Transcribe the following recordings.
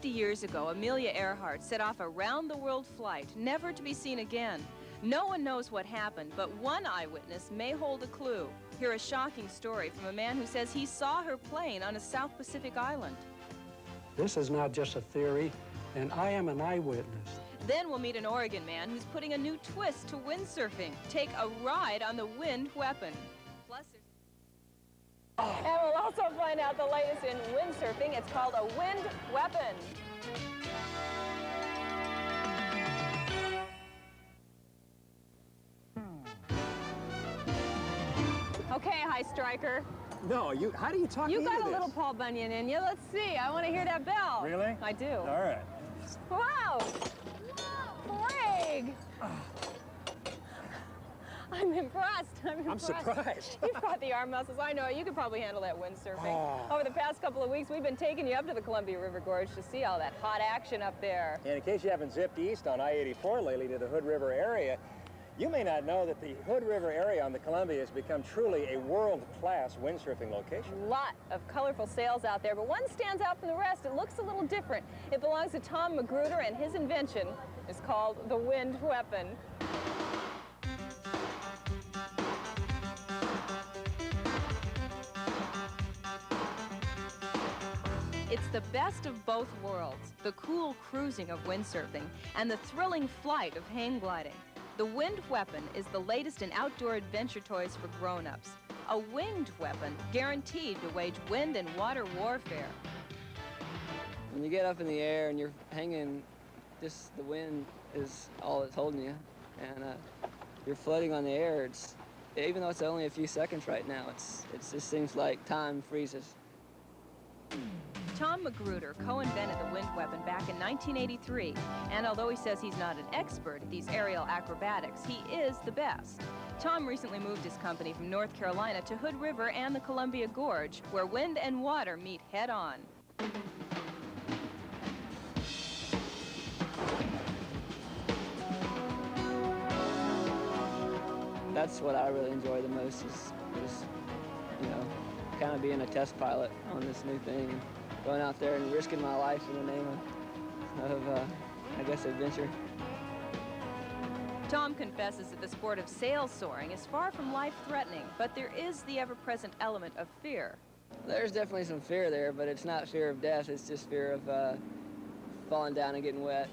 50 years ago, Amelia Earhart set off a round-the-world flight, never to be seen again. No one knows what happened, but one eyewitness may hold a clue. Hear a shocking story from a man who says he saw her plane on a South Pacific island. This is not just a theory, and I am an eyewitness. Then we'll meet an Oregon man who's putting a new twist to windsurfing. Take a ride on the wind weapon. Plus, and we'll also find out the latest in windsurfing. It's called a wind weapon. Okay, High Striker. No, how do you talk me into this? You got a little Paul Bunyan in you. Let's see. I want to hear that bell. Really? I do. All right. Wow! Greg! I'm impressed. I'm surprised. You've got the arm muscles. I know. You could probably handle that windsurfing. Over the past couple of weeks, we've been taking you up to the Columbia River Gorge to see all that hot action up there. And in case you haven't zipped east on I-84 lately to the Hood River area, you may not know that the Hood River area on the Columbia has become truly a world-class windsurfing location. A lot of colorful sails out there, but one stands out from the rest. It looks a little different. It belongs to Tom Magruder, and his invention is called the wind weapon. It's the best of both worlds, the cool cruising of windsurfing and the thrilling flight of hang gliding. The wind weapon is the latest in outdoor adventure toys for grown-ups. A winged weapon guaranteed to wage wind and water warfare. When you get up in the air and you're hanging, just the wind is all that's holding you. And you're floating on the air. Even though it's only a few seconds right now, it just seems like time freezes. Tom Magruder co-invented the wind weapon back in 1983, and although he says he's not an expert at these aerial acrobatics, he is the best. Tom recently moved his company from North Carolina to Hood River and the Columbia Gorge, where wind and water meet head-on. That's what I really enjoy the most is you know, kind of being a test pilot on this new thing. Going out there and risking my life in the name of I guess, adventure. Tom confesses that the sport of sail soaring is far from life-threatening, but there is the ever-present element of fear. There's definitely some fear there, but it's not fear of death, it's just fear of falling down and getting wet.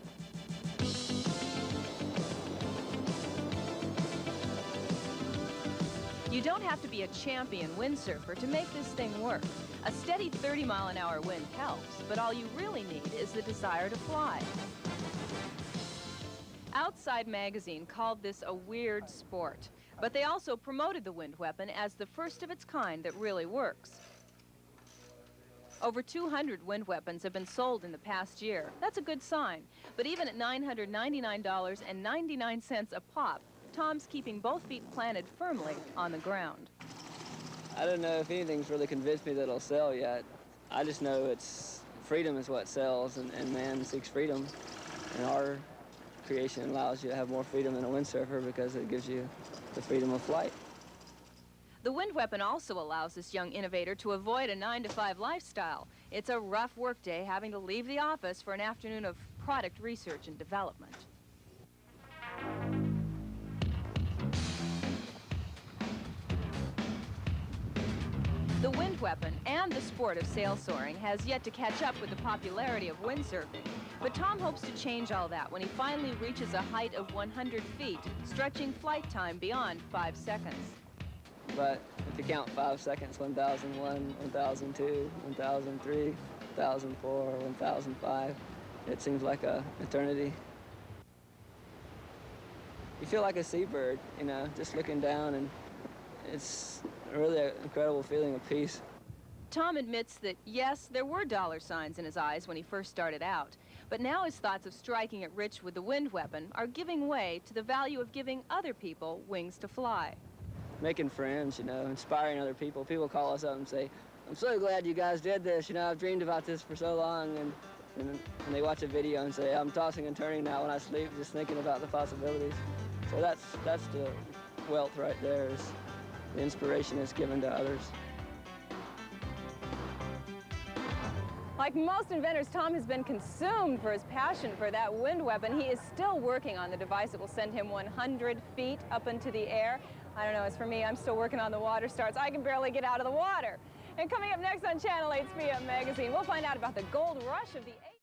You don't have to be a champion windsurfer to make this thing work. A steady 30-mile-an-hour wind helps, but all you really need is the desire to fly. Outside Magazine called this a weird sport, but they also promoted the wind weapon as the first of its kind that really works. Over 200 wind weapons have been sold in the past year. That's a good sign, but even at $999.99 a pop, Tom's keeping both feet planted firmly on the ground. I don't know if anything's really convinced me that it'll sell yet. I just know freedom is what sells, and man seeks freedom. And our creation allows you to have more freedom than a windsurfer because it gives you the freedom of flight. The wind weapon also allows this young innovator to avoid a 9-to-5 lifestyle. It's a rough workday having to leave the office for an afternoon of product research and development. The wind weapon and the sport of sail soaring has yet to catch up with the popularity of windsurfing. But Tom hopes to change all that when he finally reaches a height of 100 feet, stretching flight time beyond 5 seconds. But if you count 5 seconds, 1001, 1002, 1003, 1004, 1005, it seems like an eternity. You feel like a seabird, you know, just looking down, and it's really an incredible feeling of peace. Tom admits that, yes, there were dollar signs in his eyes when he first started out, but now his thoughts of striking it rich with the wind weapon are giving way to the value of giving other people wings to fly. Making friends, you know, inspiring other people. People call us up and say, "I'm so glad you guys did this, you know, I've dreamed about this for so long," and they watch a video and say, "I'm tossing and turning now when I sleep, just thinking about the possibilities." So that's the wealth right there, is the inspiration is given to others. Like most inventors, Tom has been consumed for his passion for that wind weapon. He is still working on the device that will send him 100 feet up into the air. I don't know, as for me, I'm still working on the water starts. I can barely get out of the water. And coming up next on Channel 8's Speed Up Magazine, we'll find out about the gold rush of the 80s.